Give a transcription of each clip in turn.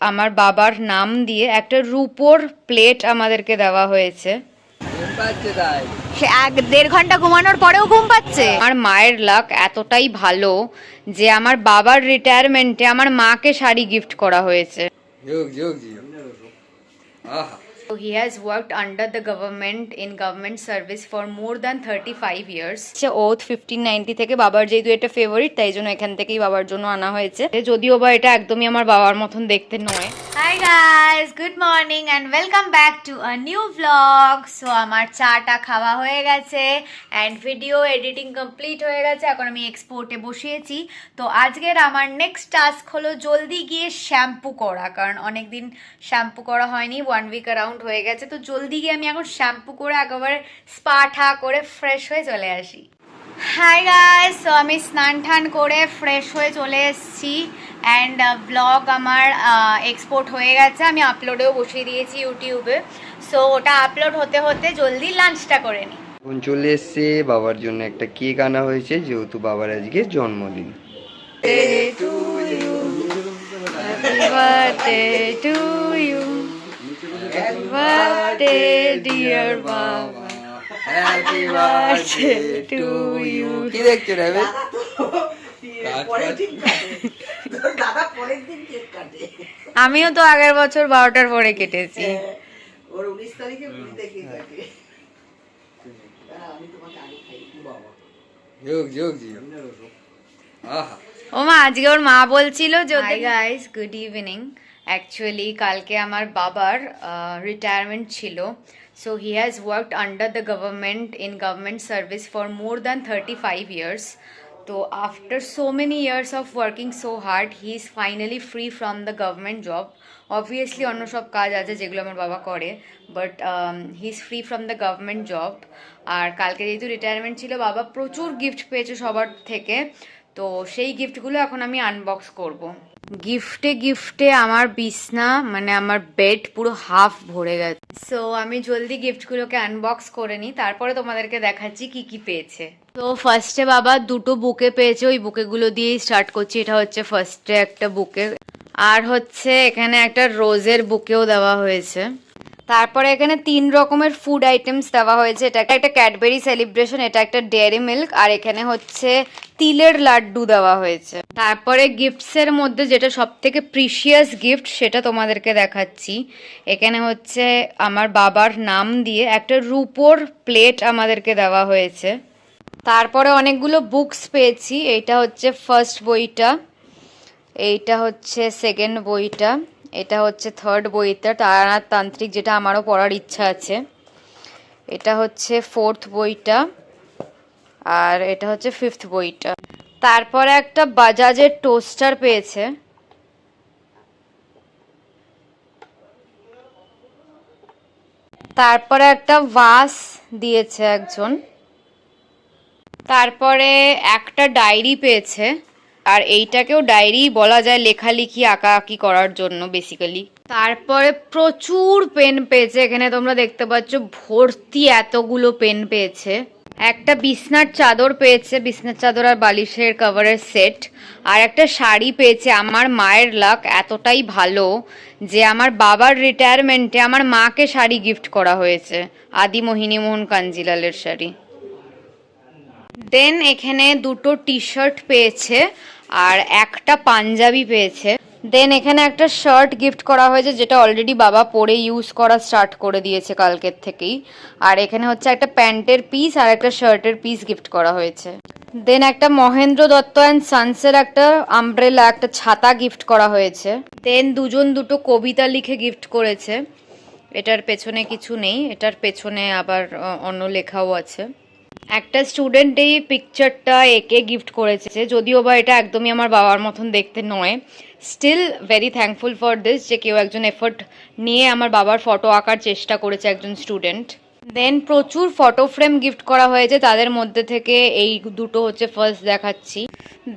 আমার বাবার নাম দিয়ে একটা রূপোর প্লেট আমাদেরকে দেওয়া হয়েছে। 1-1.5 ঘন্টা ঘুমানোর পরেও ঘুম পাচ্ছে। আমার মায়ের লাক এতটাই ভালো যে আমার বাবার রিটায়ারমেন্টে আমার মাকে শাড়ি গিফট করা হয়েছে। So he has worked under the government in government service for more than 35 years. Oath 1590 থেকে বাবার যেহেতু এটা ফেভারিট তাই জন্য এখান থেকেই বাবার জন্য আনা হয়েছে, যদিও বা এটা একদমই আমার বাবার মতন দেখতে নয়। High guys, good morning and welcome back to a new blog. So আমার চাটা খাওয়া হয়ে গেছে অ্যান্ড ভিডিও এডিটিং কমপ্লিট হয়ে গেছে, এখন আমি এক্সপোর্টে বসিয়েছি। তো আজকের আমার নেক্সট টাস্ক হলো জলদি গিয়ে শ্যাম্পু করা, কারণ অনেকদিন শ্যাম্পু করা হয়নি, 1 উইক অ্যারাউন্ড হয়ে গেছে। তো জলদি গিয়ে আমি এখন শ্যাম্পু করে একেবারে স্পা ঠা করে ফ্রেশ হয়ে চলে আসি। হাই গাইস, সো আমি স্নান টান করে ফ্রেশ হয়ে চলে এসেছি অ্যান্ড ব্লগ আমার এক্সপোর্ট হয়ে গেছে, আমি আপলোডেও বসিয়ে দিয়েছি ইউটিউবে। সো ওটা আপলোড হতে হতে জলদি লাঞ্চটা করে নিই। এখন চলে এসছে বাবার জন্য একটা কেক আনা হয়েছে, যেহেতু বাবার আজকে জন্মদিন। Happy birthday to you, happy birthday dear Baba, happy birthday to you. কি দেখছো রে? আমিও তো আগের বছর 12টার পরে কেটেছি। ওর 19 তারিখে পুরীতে কেক কাটে। আমি তোমাকে আগে খাই বাবা। ও মা, আজকে ওর মা বলছিল যে hi guys, good evening. Actually কালকে আমার বাবার রিটায়ারমেন্ট ছিল। So he has worked under the government in government service for more than 35 years. তো after so many years of working so hard, he is finally free from the government job. Obviously অন্য সব কাজ আছে যেগুলো আমার বাবা করে, but he is free from the government job. আর কালকে যেহেতু রিটায়ারমেন্ট ছিল, বাবা প্রচুর গিফট পেয়েছে সবার থেকে। তো সেই গিফটগুলো এখন আমি আনবক্স করব। গিফটে আমার বিছনা মানে আমার বেড পুরো হাফ ভরে গেছে। সো আমি জলদি গিফটগুলোকে আনবক্স করে নিই, তারপরে তোমাদেরকে দেখাচ্ছি কি কি পেয়েছে। তো ফার্স্টে বাবা দুটো বুকে পেয়েছে, ওই বুকেগুলো দিয়েই স্টার্ট করছি। এটা হচ্ছে ফার্স্টে একটা বুকে, আর হচ্ছে এখানে একটা রোজের বুকেও দেওয়া হয়েছে। তারপরে এখানে 3 রকমের ফুড আইটেমস দেওয়া হয়েছে। এটা একটা ক্যাডবেরি সেলিব্রেশন, এটা একটা ডেয়ারি মিল্ক, আর এখানে হচ্ছে তিলের লাড্ডু দেওয়া হয়েছে। তারপরে গিফটসের মধ্যে যেটা সব থেকে প্রিশিয়াস গিফট সেটা তোমাদেরকে দেখাচ্ছি। এখানে হচ্ছে আমার বাবার নাম দিয়ে একটা রূপোর প্লেট আমাদেরকে দেওয়া হয়েছে। তারপরে অনেকগুলো বুকস পেয়েছি। এইটা হচ্ছে ফার্স্ট বইটা, এইটা হচ্ছে সেকেন্ড বইটা, এটা হচ্ছে থার্ড বইটা তারানাথ তান্ত্রিক, যেটা আমারও পড়ার ইচ্ছা আছে। এটা হচ্ছে ফোর্থ বইটা, আর এটা হচ্ছে ফিফথ বইটা। তারপরে একটা বাজাজের টোস্টার পেয়েছে। তারপরে একটা ভাস দিয়েছে একজন। তারপরে একটা ডায়েরি পেয়েছে, আর এইটাকেও ডায়েরি বলা যায়, লেখালেখি আঁকাআঁকি করার জন্য বেসিক্যালি। তারপরে প্রচুর পেন পেয়েছে, এখানে তোমরা দেখতে পাচ্ছ ভর্তি এতগুলো পেন পেয়েছে। একটা বিছনার চাদর পেয়েছে, বিছনার চাদর আর বালিশের কভারের সেট, আর একটা শাড়ি পেয়েছে। আমার মায়ের লাক এতটাই ভালো যে আমার বাবার রিটায়ারমেন্টে আমার মাকে শাড়ি গিফট করা হয়েছে, আদি মোহিনী মোহন কাঞ্জিলালের শাড়ি। দেন এখানে দুটো টি শার্ট পেয়েছে আর একটা পাঞ্জাবি পেয়েছে। দেন এখানে একটা শার্ট গিফট করা হয়েছে, যেটা অলরেডি বাবা পরে ইউজ করা স্টার্ট করে দিয়েছে কালকের থেকেই। আর এখানে হচ্ছে একটা প্যান্টের পিস আর একটা শার্টের পিস গিফট করা হয়েছে। দেন একটা মহেন্দ্র দত্ত অ্যান্ড সানসের একটা আমব্রেলা, একটা ছাতা গিফট করা হয়েছে। দেন দুটো কবিতা লিখে গিফট করেছে। এটার পেছনে কিছু নেই, এটার পেছনে আবার অন্য লেখাও আছে। একটা স্টুডেন্ট এই পিকচারটা একে গিফট করেছে, যদিও বা এটা একদমই আমার বাবার মতন দেখতে নয়। Still very thankful for this, যে কেউ একজন এফোর্ট নিয়ে আমার বাবার ফটো আঁকার চেষ্টা করেছে একজন স্টুডেন্ট। দেন প্রচুর ফটো ফ্রেম গিফট করা হয়েছে, তাদের মধ্যে থেকে এই দুটো হচ্ছে ফার্স্ট দেখাচ্ছি।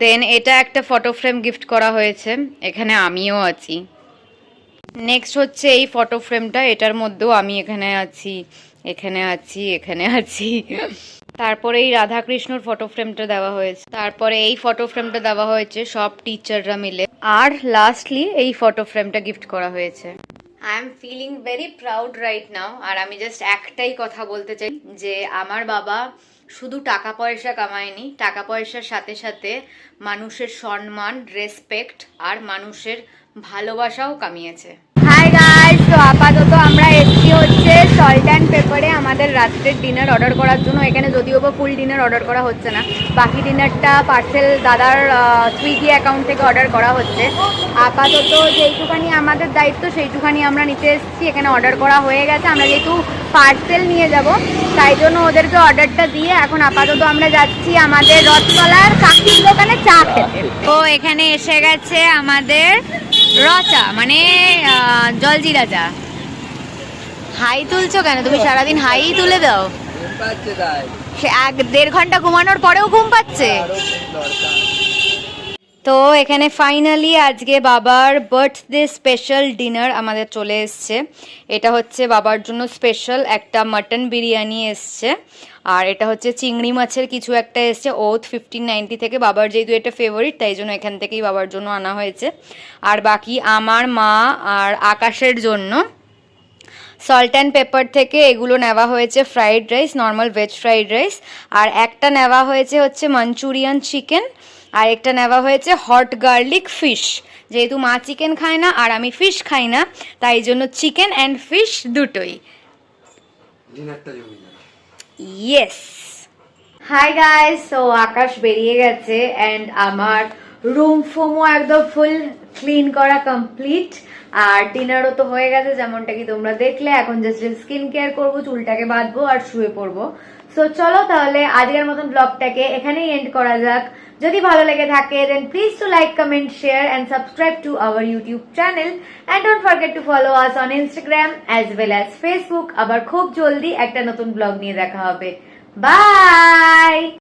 দেন এটা একটা ফটো ফ্রেম গিফট করা হয়েছে, এখানে আমিও আছি। নেক্সট হচ্ছে এই ফটো ফ্রেমটা, এটার মধ্যেও আমি এখানে আছি, এখানে আছি, এখানে আছি। তারপরে এই রাধাকৃষ্ণর ফটো ফ্রেমটা দেওয়া হয়েছে, তারপরে এই ফটো ফ্রেমটা দেওয়া হয়েছে সব টিচাররা মিলে, আর লাস্টলি এই ফটো ফ্রেমটা গিফট করা হয়েছে। I am feeling very proud right now. আর আমি জাস্ট একটাই কথা বলতে চাই যে আমার বাবা শুধু টাকা পয়সা কামায়নি, টাকা পয়সার সাথে সাথে মানুষের সম্মান, রেসপেক্ট আর মানুষের ভালোবাসাও কামিয়েছে। হাই গাইস, তো আপাতত আমরা এসছি হচ্ছে সল্ট অ্যান্ড পেপারে আমাদের রাত্রের ডিনার অর্ডার করার জন্য। এখানে যদিও বা ফুল ডিনার অর্ডার করা হচ্ছে না, বাকি ডিনারটা পার্সেল দাদার সুইগি অ্যাকাউন্ট থেকে অর্ডার করা হচ্ছে। আপাতত যেইটুখানি আমাদের দায়িত্ব সেইটুখানি আমরা নিতে এসেছি। এখানে অর্ডার করা হয়ে গেছে, আমরা যেহেতু পার্সেল নিয়ে যাব তাই জন্য ওদেরকে অর্ডারটা দিয়ে এখন আপাতত আমরা যাচ্ছি আমাদের রথতলার কাকির দোকানে চা খেতে। তো এখানে এসে গেছে আমাদের রচা, মানে জলজিরা চা। হাই তুলছো কেন তুমি? সারাদিন হাই তুলে দাও। সে 1-1.5 ঘন্টা ঘুমানোর পরেও ঘুম পাচ্ছে। তো এখানে ফাইনালি আজকে বাবার বার্থডে স্পেশাল ডিনার আমাদের চলে এসছে। এটা হচ্ছে বাবার জন্য স্পেশাল একটা মাটন বিরিয়ানি এসছে, আর এটা হচ্ছে চিংড়ি মাছের কিছু একটা এসছে ওথ 1590 থেকে। বাবার যেহেতু এটা ফেভারিট তাই জন্য এখান থেকেই বাবার জন্য আনা হয়েছে। আর বাকি আমার মা আর আকাশের জন্য সল্ট অ্যান্ড পেপার থেকে এগুলো নেওয়া হয়েছে fried rice, normal veg fried rice, আর একটা নেওয়া হয়েছে হচ্ছে মাঞ্চুরিয়ান চিকেন, আর একটা নেওয়া হয়েছে হট গার্লিক ফিশ। যেহেতু মা চিকেন খায় না আর আমি ফিশ খাই না তাই জন্য চিকেন অ্যান্ড ফিশ দুটোই। ইয়েস। হাই গাইস, সো আকাশ বেরিয়ে গেছে অ্যান্ড আমার রুম ফোমও একদম ফুল ক্লিন করা কমপ্লিট, আর ডিনারও তো হয়ে গেছে যেমনটা কি তোমরা দেখলে। এখন জাস্ট স্কিন কেয়ার করবো, চুলটাকে বাঁধবো আর শুয়ে পড়বো। সো চলো তাহলে আজকের মতন ব্লগটাকে এখানেই এন্ড করা যাক। যদি ভালো লেগে থাকে then please to like, comment, share and subscribe to our YouTube channel and don't forget to follow us on Instagram as well as Facebook. আবার খুব জলদি একটা নতুন ব্লগ নিয়ে দেখা হবে। বাই।